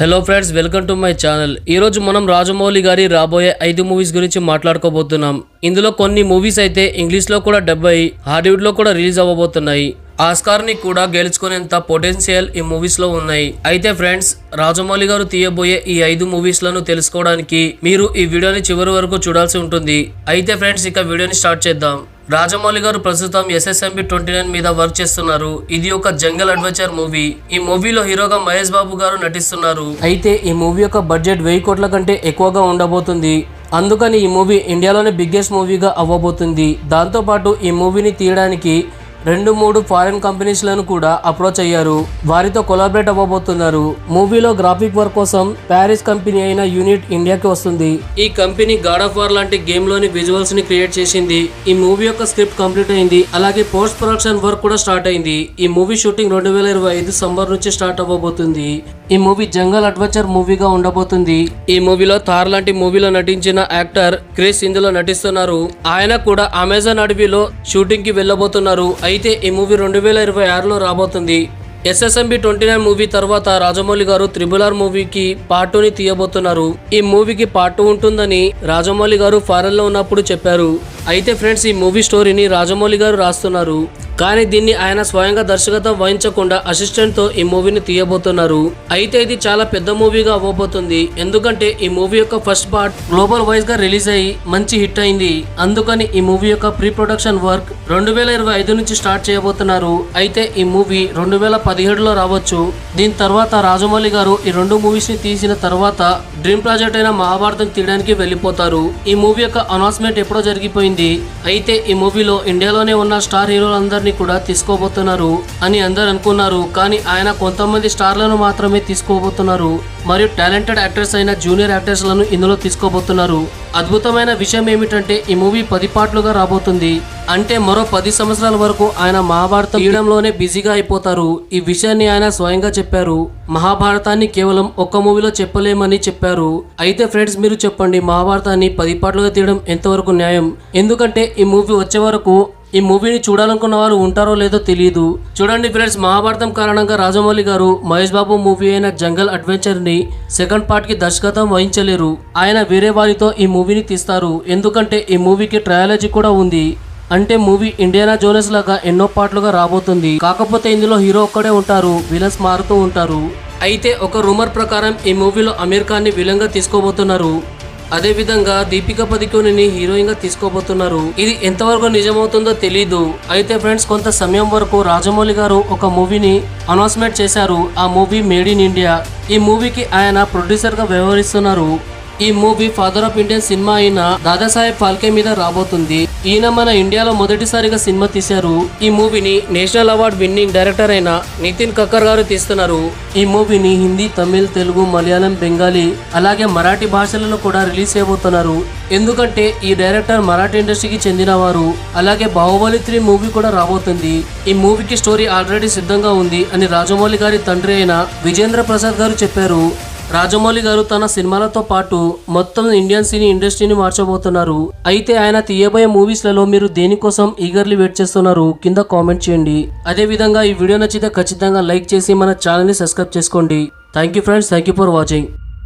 Hello friends, welcome to my channel. ఈరోజు మనం రాజమౌళి గారి రాబోయే 5 మూవీస్ గురించి మాట్లాడుకోబోతున్నాం. ఇందులో కొన్ని మూవీస్ అయితే ఇంగ్లీష్లో కూడా డబ్ అయ్యి హాలీవుడ్లో కూడా రిలీజ్ అవ్వబోతున్నాయి. ఆస్కార్ని కూడా గెలుచుకునేంత పొటెన్షియల్ ఈ మూవీస్లో ఉన్నాయి. అయితే ఫ్రెండ్స్, రాజమౌళి గారు తీయబోయే ఈ 5 మూవీస్లను తెలుసుకోవడానికి మీరు ఈ వీడియోని చివరి వరకు చూడాల్సి ఉంటుంది. అయితే ఫ్రెండ్స్, ఇక వీడియోని స్టార్ట్ చేద్దాం. రాజమౌళి గారు ప్రస్తుతం SSMB 29 మీద వర్క్ చేస్తున్నారు. ఇది ఒక జంగల్ అడ్వెంచర్ మూవీ. ఈ మూవీలో హీరోగా మహేష్ బాబు గారు నటిస్తున్నారు. అయితే ఈ మూవీ యొక్క బడ్జెట్ 1000 కోట్ల కంటే ఎక్కువగా ఉండబోతుంది. అందుకని ఈ మూవీ ఇండియాలోనే బిగ్గెస్ట్ మూవీగా అవ్వబోతుంది. దాంతోపాటు ఈ మూవీని తీయడానికి 2-3 ఫారెన్ కంపెనీస్లను కూడా అప్రోచ్ అయ్యారు. వారితో కొలాబరేట్ అవ్వబోతున్నారు. మూవీలో గ్రాఫిక్ వర్క్ కోసం ప్యారిస్ కంపెనీ అయిన యూనిట్ ఇండియాకి వస్తుంది. ఈ కంపెనీ గాడ్ ఆఫ్ వార్ లాంటి గేమ్ లోని విజువల్స్ ని క్రియేట్ చేసింది. ఈ మూవీ యొక్క స్క్రిప్ట్ కంప్లీట్ అయింది. అలాగే పోస్ట్ ప్రొడక్షన్ వర్క్ కూడా స్టార్ట్ అయింది. ఈ మూవీ షూటింగ్ 2025 సమ్మర్ నుంచి స్టార్ట్ అవ్వబోతుంది. ఈ మూవీ జంగల్ అడ్వెంచర్ మూవీగా ఉండబోతుంది. ఈ మూవీలో థార్ లాంటి మూవీలో నటించిన యాక్టర్ క్రిస్ ఇందులో నటిస్తున్నారు. ఆయన కూడా అమెజాన్ అడవిలో షూటింగ్ కి వెళ్ళబోతున్నారు. అయితే ఈ మూవీ 2026లో రాబోతుంది. SSMB 29 మూవీ తర్వాత రాజమౌళి గారు RRR మూవీకి పార్ట్ 2ని తీయబోతున్నారు. ఈ మూవీకి పార్ట్ 2 ఉంటుందని రాజమౌళి గారు ఫారెన్ లో ఉన్నప్పుడు చెప్పారు. అయితే ఫ్రెండ్స్, ఈ మూవీ స్టోరీని రాజమౌళి గారు రాస్తున్నారు. కానీ దీన్ని ఆయన స్వయంగా దర్శకత్వం వహించకుండా అసిస్టెంట్ తో ఈ మూవీని తీయబోతున్నారు. అయితే ఇది చాలా పెద్ద మూవీగా అవ్వబోతుంది. ఎందుకంటే ఈ మూవీ యొక్క ఫస్ట్ పార్ట్ గ్లోబల్ వైజ్ గా రిలీజ్ అయ్యి మంచి హిట్ అయింది. అందుకని ఈ మూవీ యొక్క ప్రీ ప్రొడక్షన్ వర్క్ 2025 నుంచి స్టార్ట్ చేయబోతున్నారు. అయితే ఈ మూవీ 2017లో రావచ్చు. దీని తర్వాత రాజమౌళి గారు ఈ 2 మూవీస్ ని తీసిన తర్వాత డ్రీమ్ ప్రాజెక్ట్ అయిన మహాభారతం తీయడానికి వెళ్ళిపోతారు. ఈ మూవీ యొక్క అనౌన్స్మెంట్ ఎప్పుడో జరిగిపోయింది. అయితే ఈ మూవీలో ఇండియాలోనే ఉన్న స్టార్ హీరోలందరినీ కూడా తీసుకోబోతున్నారు అని అందరు అనుకున్నారు. కానీ ఆయన కొంతమంది స్టార్లను మాత్రమే తీసుకోబోతున్నారు. మరియు టాలెంటెడ్ యాక్టర్స్ అయిన జూనియర్ యాక్టర్స్ లను ఇందులో తీసుకోబోతున్నారు. అద్భుతమైన విషయం ఏమిటంటే ఈ మూవీ 10 పార్ట్లుగా రాబోతుంది. అంటే మరో 10 సంవత్సరాల వరకు ఆయన మహాభారతం తీయడంలోనే బిజీగా అయిపోతారు. ఈ విషయాన్ని ఆయన స్వయంగా చెప్పారు. మహాభారతాన్ని కేవలం ఒక్క మూవీలో చెప్పలేమని చెప్పారు. అయితే ఫ్రెండ్స్, మీరు చెప్పండి, మహాభారతాన్ని 10 పార్ట్లుగా తీయడం ఎంతవరకు న్యాయం? ఎందుకంటే ఈ మూవీ వచ్చే వరకు ఈ మూవీని చూడాలనుకున్న వారు ఉంటారో లేదో తెలియదు. చూడండి ఫ్రెండ్స్, మహాభారతం కారణంగా రాజమౌళి గారు మహేష్ బాబు మూవీ అయిన జంగల్ అడ్వెంచర్ ని సెకండ్ పార్ట్ కి దర్శకత్వం వహించలేరు. ఆయన వేరే వారితో ఈ మూవీని తీస్తారు. ఎందుకంటే ఈ మూవీకి ట్రయాలజీ కూడా ఉంది. అంటే మూవీ ఇండియానా జోనెస్ లాగా ఎన్నో పార్ట్లుగా రాబోతుంది. కాకపోతే ఇందులో హీరో ఒక్కడే ఉంటారు, విలన్స్ మారుతూ ఉంటారు. అయితే ఒక రూమర్ ప్రకారం ఈ మూవీలో అమీర్ ఖాన్ ని విలన్ గా తీసుకోబోతున్నారు. అదే విధంగా దీపికా పదుకోనెని హీరోయిన్ గా తీసుకోబోతున్నారు. ఇది ఎంతవరకు నిజమవుతుందో తెలీదు. అయితే ఫ్రెండ్స్, కొంత సమయం వరకు రాజమౌళి గారు ఒక మూవీని అనౌన్స్మెంట్ చేశారు. ఆ మూవీ మేడ్ ఇన్ ఇండియా. ఈ మూవీకి ఆయన ప్రొడ్యూసర్ గా వ్యవహరిస్తున్నారు. ఈ movie father of Indian cinema అయిన దాదాసాహెబ్ ఫాల్కే మీద రాబోతుంది. ఈయన మన ఇండియాలో మొదటిసారిగా సినిమా తీశారు. ఈ మూవీని నేషనల్ అవార్డ్ విన్నింగ్ డైరెక్టర్ అయిన నితిన్ కక్కర్ గారు తీస్తున్నారు. ఈ మూవీని హిందీ, తమిళ్, తెలుగు, మలయాళం, బెంగాలీ అలాగే మరాఠీ భాషలలో కూడా రిలీజ్ చేయబోతున్నారు. ఎందుకంటే ఈ డైరెక్టర్ మరాఠీ ఇండస్ట్రీకి చెందినవారు. అలాగే బాహుబలి 3 మూవీ కూడా రాబోతుంది. ఈ మూవీకి స్టోరీ ఆల్రెడీ సిద్ధంగా ఉంది అని రాజమౌళి గారి తండ్రి అయిన విజేంద్ర ప్రసాద్ గారు చెప్పారు. రాజమౌళి గారు తన సినిమాలతో పాటు మొత్తం ఇండియన్ సినీ ఇండస్ట్రీని మార్చబోతున్నారు. అయితే ఆయన తీయబోయే మూవీస్లలో మీరు దేనికోసం ఈగర్లీ వెయిట్ చేస్తున్నారు? కింద కామెంట్ చేయండి. అదే విధంగా ఈ వీడియో నచ్చితే ఖచ్చితంగా లైక్ చేసి మన ఛానల్ని సబ్స్క్రైబ్ చేసుకోండి. Thank you friends, thank you for watching.